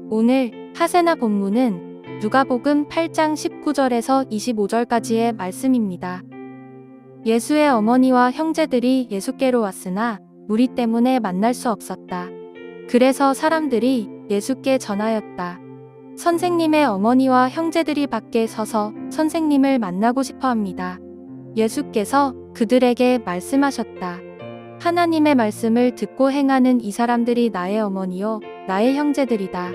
오늘 하세나 본문은 누가복음 8장 19절에서 25절까지의 말씀입니다. 예수의 어머니와 형제들이 예수께로 왔으나 무리 때문에 만날 수 없었다. 그래서 사람들이 예수께 전하였다. 선생님의 어머니와 형제들이 밖에 서서 선생님을 만나고 싶어 합니다. 예수께서 그들에게 말씀하셨다. 하나님의 말씀을 듣고 행하는 이 사람들이 나의 어머니요, 나의 형제들이다.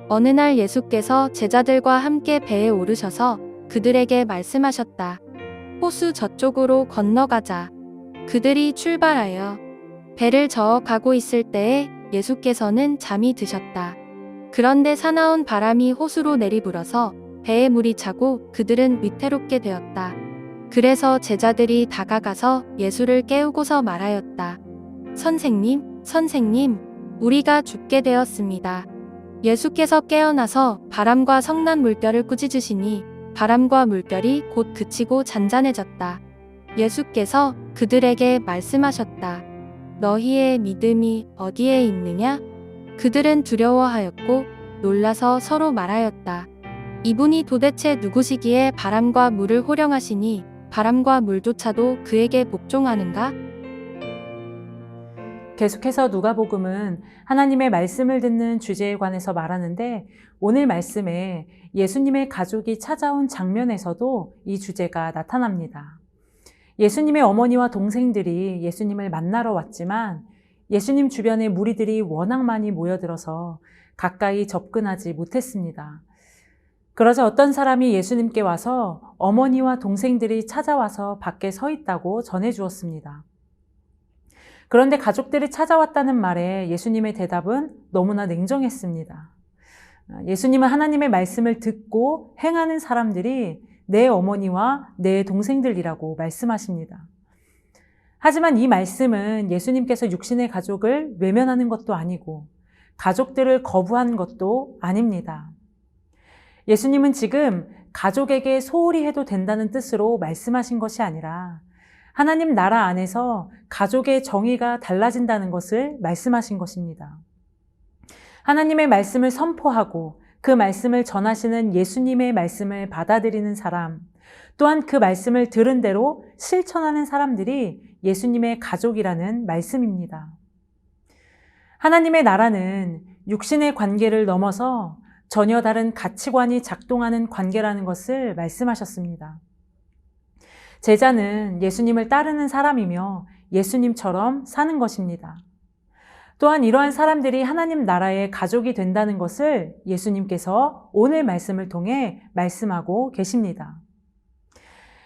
어느 날 예수께서 제자들과 함께 배에 오르셔서 그들에게 말씀하셨다. 호수 저쪽으로 건너가자. 그들이 출발하여 배를 저어 가고 있을 때에 예수께서는 잠이 드셨다. 그런데 사나운 바람이 호수로 내리불어서 배에 물이 차고 그들은 위태롭게 되었다. 그래서 제자들이 다가가서 예수를 깨우고서 말하였다. 선생님, 선생님, 우리가 죽게 되었습니다. 예수께서 깨어나서 바람과 성난 물결을 꾸짖으시니 바람과 물결이 곧 그치고 잔잔해졌다. 예수께서 그들에게 말씀하셨다. 너희의 믿음이 어디에 있느냐? 그들은 두려워하였고 놀라서 서로 말하였다. 이분이 도대체 누구시기에 바람과 물을 호령하시니 바람과 물조차도 그에게 복종하는가? 계속해서 누가복음은 하나님의 말씀을 듣는 주제에 관해서 말하는데, 오늘 말씀에 예수님의 가족이 찾아온 장면에서도 이 주제가 나타납니다. 예수님의 어머니와 동생들이 예수님을 만나러 왔지만 예수님 주변에 무리들이 워낙 많이 모여들어서 가까이 접근하지 못했습니다. 그러자 어떤 사람이 예수님께 와서 어머니와 동생들이 찾아와서 밖에 서 있다고 전해 주었습니다. 그런데 가족들이 찾아왔다는 말에 예수님의 대답은 너무나 냉정했습니다. 예수님은 하나님의 말씀을 듣고 행하는 사람들이 내 어머니와 내 동생들이라고 말씀하십니다. 하지만 이 말씀은 예수님께서 육신의 가족을 외면하는 것도 아니고 가족들을 거부한 것도 아닙니다. 예수님은 지금 가족에게 소홀히 해도 된다는 뜻으로 말씀하신 것이 아니라 하나님 나라 안에서 가족의 정의가 달라진다는 것을 말씀하신 것입니다. 하나님의 말씀을 선포하고 그 말씀을 전하시는 예수님의 말씀을 받아들이는 사람, 또한 그 말씀을 들은 대로 실천하는 사람들이 예수님의 가족이라는 말씀입니다. 하나님의 나라는 육신의 관계를 넘어서 전혀 다른 가치관이 작동하는 관계라는 것을 말씀하셨습니다. 제자는 예수님을 따르는 사람이며 예수님처럼 사는 것입니다. 또한 이러한 사람들이 하나님 나라의 가족이 된다는 것을 예수님께서 오늘 말씀을 통해 말씀하고 계십니다.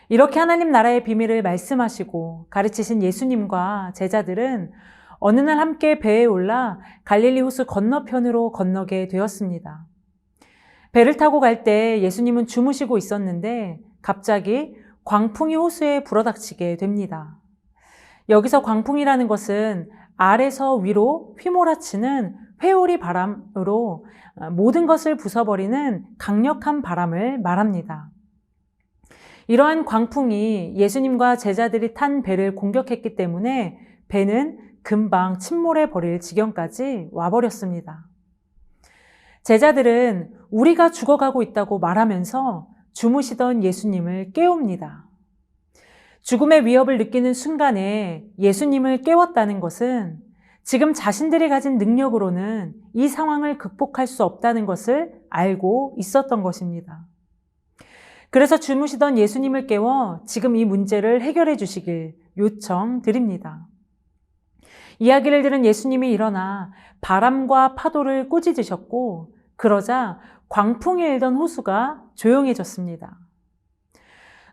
이렇게 하나님 나라의 비밀을 말씀하시고 가르치신 예수님과 제자들은 어느 날 함께 배에 올라 갈릴리 호수 건너편으로 건너게 되었습니다. 배를 타고 갈 때 예수님은 주무시고 있었는데 갑자기 광풍이 호수에 불어닥치게 됩니다. 여기서 광풍이라는 것은 아래서 위로 휘몰아치는 회오리 바람으로 모든 것을 부숴버리는 강력한 바람을 말합니다. 이러한 광풍이 예수님과 제자들이 탄 배를 공격했기 때문에 배는 금방 침몰해 버릴 지경까지 와버렸습니다. 제자들은 우리가 죽어가고 있다고 말하면서 주무시던 예수님을 깨웁니다. 죽음의 위협을 느끼는 순간에 예수님을 깨웠다는 것은 지금 자신들이 가진 능력으로는 이 상황을 극복할 수 없다는 것을 알고 있었던 것입니다. 그래서 주무시던 예수님을 깨워 지금 이 문제를 해결해 주시길 요청드립니다. 이야기를 들은 예수님이 일어나 바람과 파도를 꾸짖으셨고, 그러자 광풍이 일던 호수가 조용해졌습니다.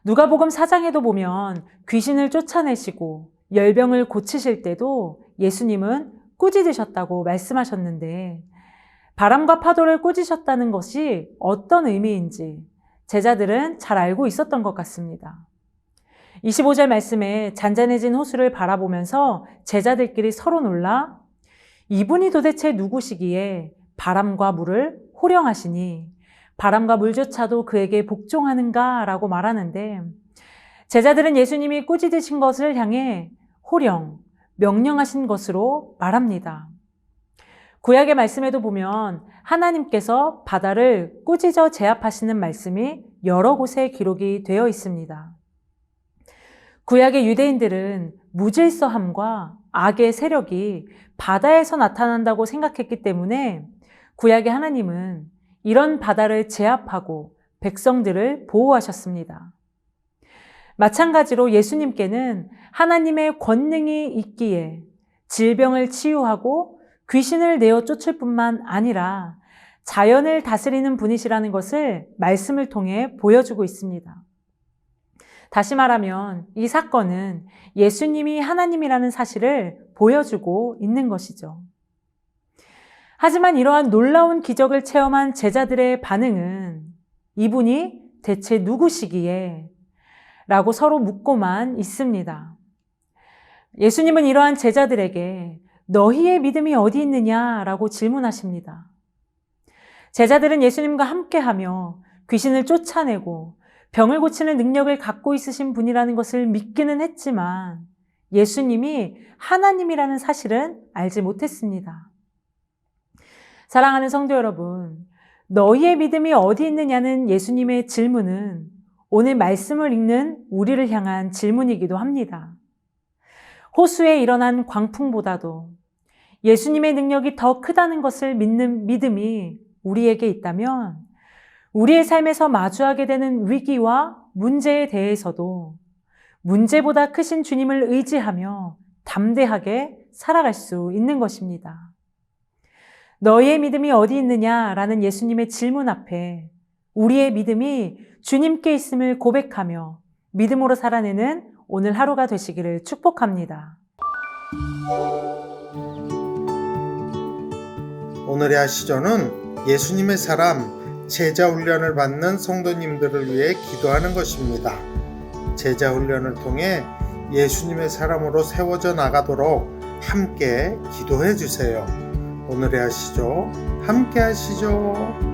누가복음 4장에도 보면 귀신을 쫓아내시고 열병을 고치실 때도 예수님은 꾸짖으셨다고 말씀하셨는데, 바람과 파도를 꾸짖으셨다는 것이 어떤 의미인지 제자들은 잘 알고 있었던 것 같습니다. 25절 말씀에 잔잔해진 호수를 바라보면서 제자들끼리 서로 놀라 이분이 도대체 누구시기에 바람과 물을 호령하시니 바람과 물조차도 그에게 복종하는가 라고 말하는데, 제자들은 예수님이 꾸짖으신 것을 향해 호령, 명령하신 것으로 말합니다. 구약의 말씀에도 보면 하나님께서 바다를 꾸짖어 제압하시는 말씀이 여러 곳에 기록이 되어 있습니다. 구약의 유대인들은 무질서함과 악의 세력이 바다에서 나타난다고 생각했기 때문에 구약의 하나님은 이런 바다를 제압하고 백성들을 보호하셨습니다. 마찬가지로 예수님께는 하나님의 권능이 있기에 질병을 치유하고 귀신을 내어 쫓을 뿐만 아니라 자연을 다스리는 분이시라는 것을 말씀을 통해 보여주고 있습니다. 다시 말하면 이 사건은 예수님이 하나님이라는 사실을 보여주고 있는 것이죠. 하지만 이러한 놀라운 기적을 체험한 제자들의 반응은 이분이 대체 누구시기에? 라고 서로 묻고만 있습니다. 예수님은 이러한 제자들에게 너희의 믿음이 어디 있느냐? 라고 질문하십니다. 제자들은 예수님과 함께하며 귀신을 쫓아내고 병을 고치는 능력을 갖고 있으신 분이라는 것을 믿기는 했지만 예수님이 하나님이라는 사실은 알지 못했습니다. 사랑하는 성도 여러분, 너희의 믿음이 어디 있느냐는 예수님의 질문은 오늘 말씀을 읽는 우리를 향한 질문이기도 합니다. 호수에 일어난 광풍보다도 예수님의 능력이 더 크다는 것을 믿는 믿음이 우리에게 있다면 우리의 삶에서 마주하게 되는 위기와 문제에 대해서도 문제보다 크신 주님을 의지하며 담대하게 살아갈 수 있는 것입니다. 너희의 믿음이 어디 있느냐라는 예수님의 질문 앞에 우리의 믿음이 주님께 있음을 고백하며 믿음으로 살아내는 오늘 하루가 되시기를 축복합니다. 오늘의 아시조는 예수님의 사람 제자 훈련을 받는 성도님들을 위해 기도하는 것입니다. 제자 훈련을 통해 예수님의 사람으로 세워져 나가도록 함께 기도해 주세요. 오늘의 아시죠? 함께 하시죠.